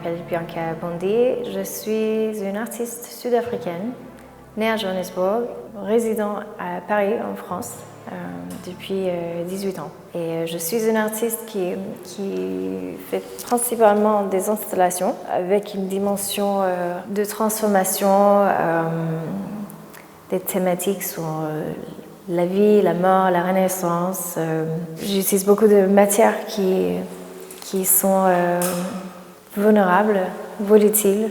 m'appelle Bianca Bondi. Je suis une artiste sud-africaine, née à Johannesburg, résidant à Paris, en France, depuis 18 ans. Et je suis une artiste qui fait principalement des installations avec une dimension de transformation, des thématiques sur la vie, la mort, la renaissance. J'utilise beaucoup de matières qui sont vulnérables, volatiles,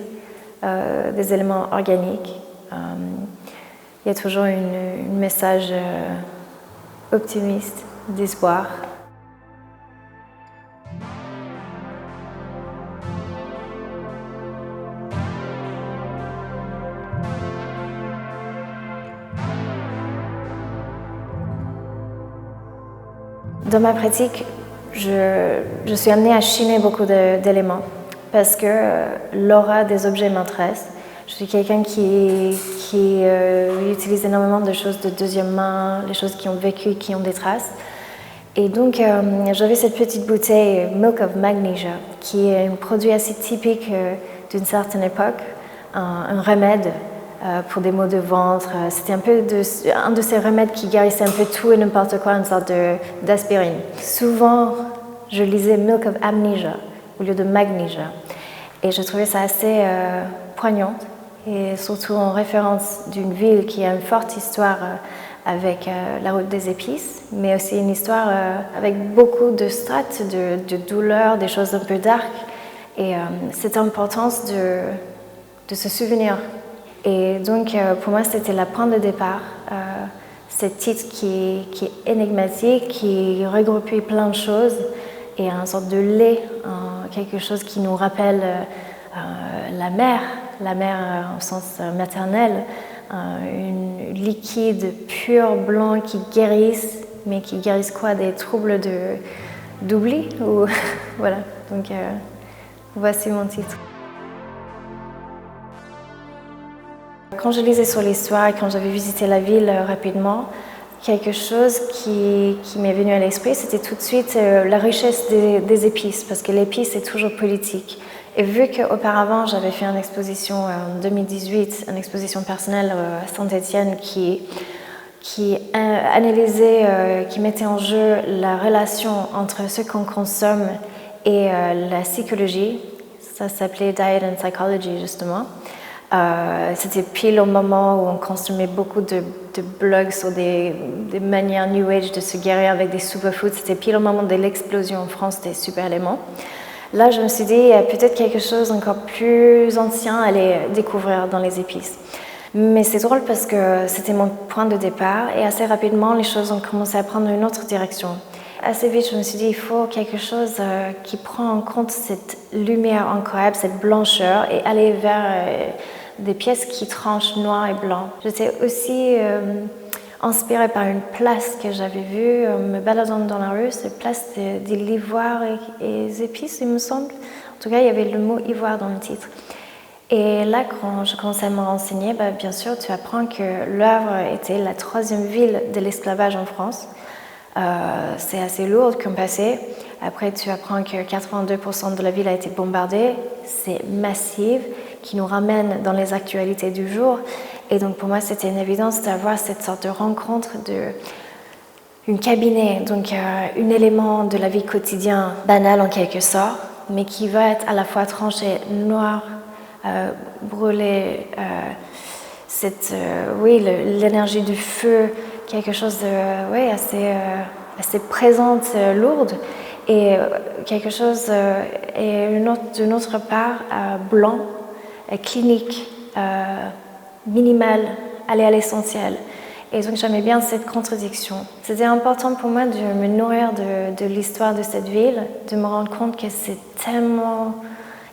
des éléments organiques. Il y a toujours un message optimiste, d'espoir. Dans ma pratique, je suis amenée à chiner beaucoup d'éléments parce que l'aura des objets m'intéresse. Je suis quelqu'un qui utilise énormément de choses de deuxième main, les choses qui ont vécu, qui ont des traces. Et donc, j'avais cette petite bouteille Milk of Magnesia, qui est un produit assez typique d'une certaine époque, un remède pour des maux de ventre. C'était un de ces remèdes qui guérissait un peu tout et n'importe quoi, une sorte d'aspirine. Souvent, je lisais Milk of Amnesia au lieu de Magnesia. Et je trouvais ça assez poignant, et surtout en référence d'une ville qui a une forte histoire avec la route des épices, mais aussi une histoire avec beaucoup de strates, de douleurs, des choses un peu dark. Et cette importance de se souvenir. Et donc, pour moi, c'était la point de départ. Ce titre qui est énigmatique, qui regroupe plein de choses, et une sorte de lait, quelque chose qui nous rappelle la mer au sens maternel, une liquide pur, blanc, qui guérisse, mais qui guérisse quoi? Des troubles d'oubli ou voilà, donc voici mon titre. Quand je lisais sur l'histoire et quand j'avais visité la ville rapidement, quelque chose qui m'est venu à l'esprit, c'était tout de suite la richesse des épices, parce que l'épice est toujours politique. Et vu qu'auparavant j'avais fait une exposition en 2018, une exposition personnelle à Saint-Étienne qui analysait, qui mettait en jeu la relation entre ce qu'on consomme et la psychologie, ça s'appelait Diet and Psychology justement. C'était pile au moment où on consommait beaucoup de blogs sur des manières New Age de se guérir avec des superfoods. C'était pile au moment de l'explosion en France des super éléments. Là, je me suis dit, il y a peut-être quelque chose encore plus ancien à aller découvrir dans les épices. Mais c'est drôle parce que c'était mon point de départ et assez rapidement, les choses ont commencé à prendre une autre direction. Assez vite, je me suis dit, il faut quelque chose qui prend en compte cette lumière incroyable, cette blancheur, et aller vers des pièces qui tranchent noir et blanc. J'étais aussi inspirée par une place que j'avais vue me baladant dans la rue, cette place de l'ivoire et des épices, il me semble. En tout cas, il y avait le mot ivoire dans le titre. Et là, quand je commençais à me renseigner, bien sûr, tu apprends que Le Havre était la 3e ville de l'esclavage en France. C'est assez lourd comme passé. Après, tu apprends que 82% de la ville a été bombardée. C'est massif, qui nous ramène dans les actualités du jour. Et donc, pour moi, c'était une évidence d'avoir cette sorte de rencontre une cabinet, donc un élément de la vie quotidienne banal en quelque sorte, mais qui va être à la fois tranché, noir, brûlé, l'énergie du feu, quelque chose de assez présente, lourde, et quelque chose d'une autre part blanc, clinique, minimal, aller à l'essentiel. Et donc j'aimais bien cette contradiction. C'était important pour moi de me nourrir de l'histoire de cette ville, de me rendre compte que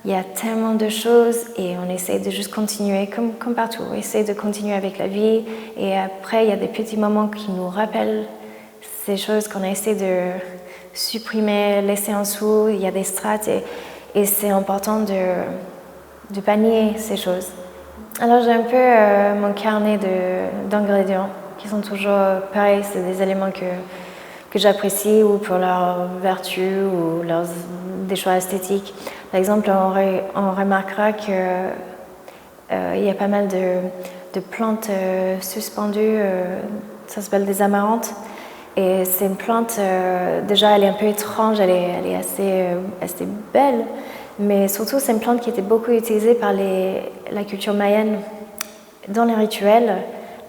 il y a tellement de choses et on essaie de juste continuer comme partout. On essaie de continuer avec la vie et après il y a des petits moments qui nous rappellent ces choses qu'on a essayé de supprimer, laisser en dessous. Il y a des strates et c'est important de pas nier ces choses. Alors j'ai un peu mon carnet d'ingrédients qui sont toujours pareils, c'est des éléments que j'apprécie ou pour leurs vertus ou des choix esthétiques. Par exemple, on remarquera qu'il y a pas mal de plantes suspendues, ça s'appelle des amarantes. Et c'est une plante, déjà elle est un peu étrange, elle est assez belle, mais surtout c'est une plante qui était beaucoup utilisée par la culture mayenne dans les rituels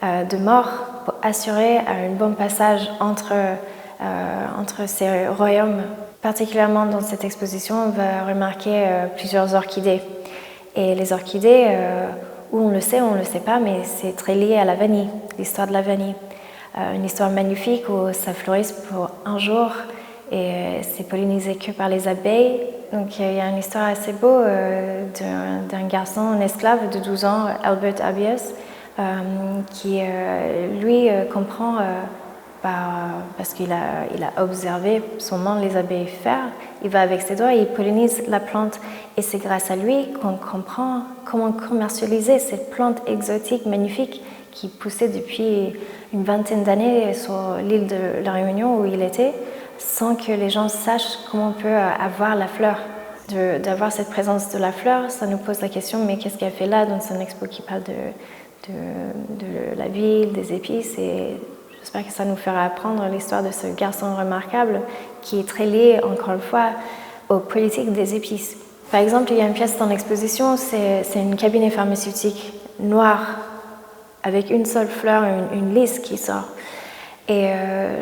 de mort pour assurer un bon passage entre ces royaumes. Particulièrement dans cette exposition, on va remarquer plusieurs orchidées. Et les orchidées, où on le sait ou on ne le sait pas, mais c'est très lié à la vanille, l'histoire de la vanille. Une histoire magnifique où ça fleurisse pour un jour et c'est pollinisé que par les abeilles. Donc il y a une histoire assez beau d'un garçon, un esclave de 12 ans, Albert Abies, qui lui comprend parce qu'il a observé sûrement les abeilles faire. Il va avec ses doigts et il pollinise la plante. Et c'est grâce à lui qu'on comprend comment commercialiser cette plante exotique, magnifique, qui poussait depuis une vingtaine d'années sur l'île de la Réunion où il était, sans que les gens sachent comment on peut avoir la fleur. D'avoir cette présence de la fleur, ça nous pose la question, mais qu'est-ce qu'elle fait là dans une expo qui parle de la ville, des épices, et j'espère que ça nous fera apprendre l'histoire de ce garçon remarquable qui est très lié, encore une fois, aux politiques des épices. Par exemple, il y a une pièce dans l'exposition, c'est une cabinet pharmaceutique noire avec une seule fleur, une lys qui sort. Et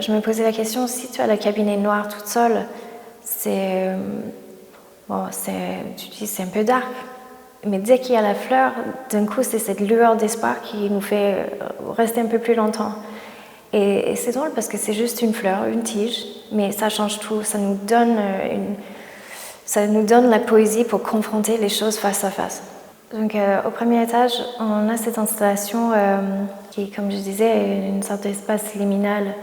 je me posais la question, si tu as le cabinet noir toute seule, tu dis c'est un peu dark. Mais dès qu'il y a la fleur, d'un coup, c'est cette lueur d'espoir qui nous fait rester un peu plus longtemps. Et c'est drôle parce que c'est juste une fleur, une tige, mais ça change tout. Ça nous donne la poésie pour confronter les choses face à face. Donc, au premier étage, on a cette installation qui, comme je disais, est une sorte d'espace liminal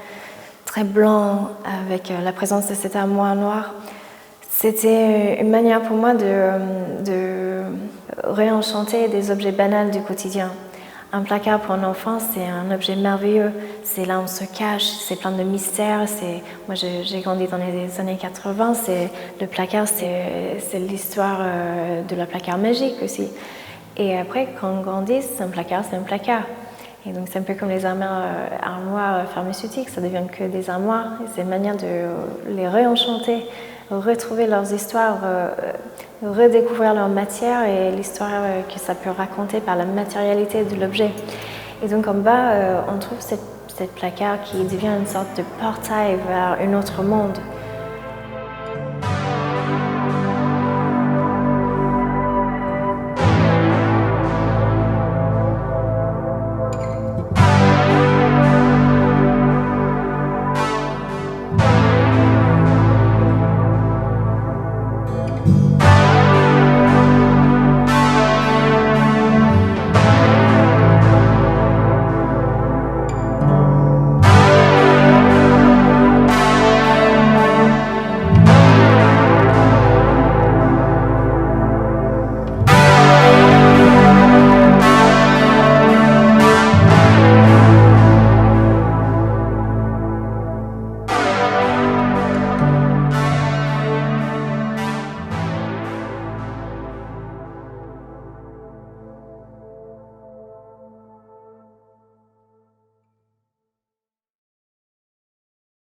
très blanc avec la présence de cette armoire noire. C'était une manière pour moi de réenchanter des objets banals du quotidien. Un placard pour un enfant, c'est un objet merveilleux. C'est là où on se cache, c'est plein de mystères. Moi, j'ai grandi dans les années 80. Le placard, c'est l'histoire de la placard magique aussi. Et après, quand on grandit, un placard, c'est un placard. Et donc, c'est un peu comme les armoires pharmaceutiques. Ça devient que des armoires. Et c'est une manière de les réenchanter, retrouver leurs histoires, redécouvrir leur matière et l'histoire que ça peut raconter par la matérialité de l'objet. Et donc en bas, on trouve cette placard qui devient une sorte de portail vers un autre monde.